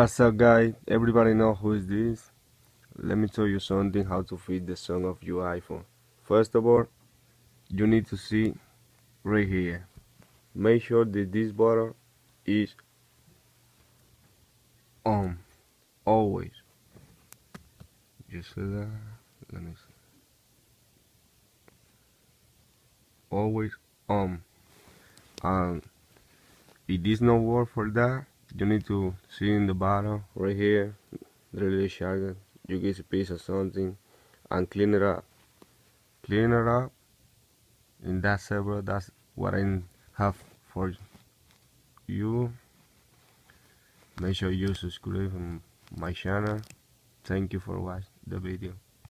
What's up, guys? Everybody know who is this? Let me tell you something how to fit the song of your iPhone. First of all, you need to see right here. Make sure that this button is on always. You see that? Let me see. Always on. And if this no work for that, you need to see in the bottom right here. Really sharp. You get a piece of something and clean it up. Clean it up. And that's it, bro. That's what I have for you. Make sure you subscribe to my channel. Thank you for watching the video.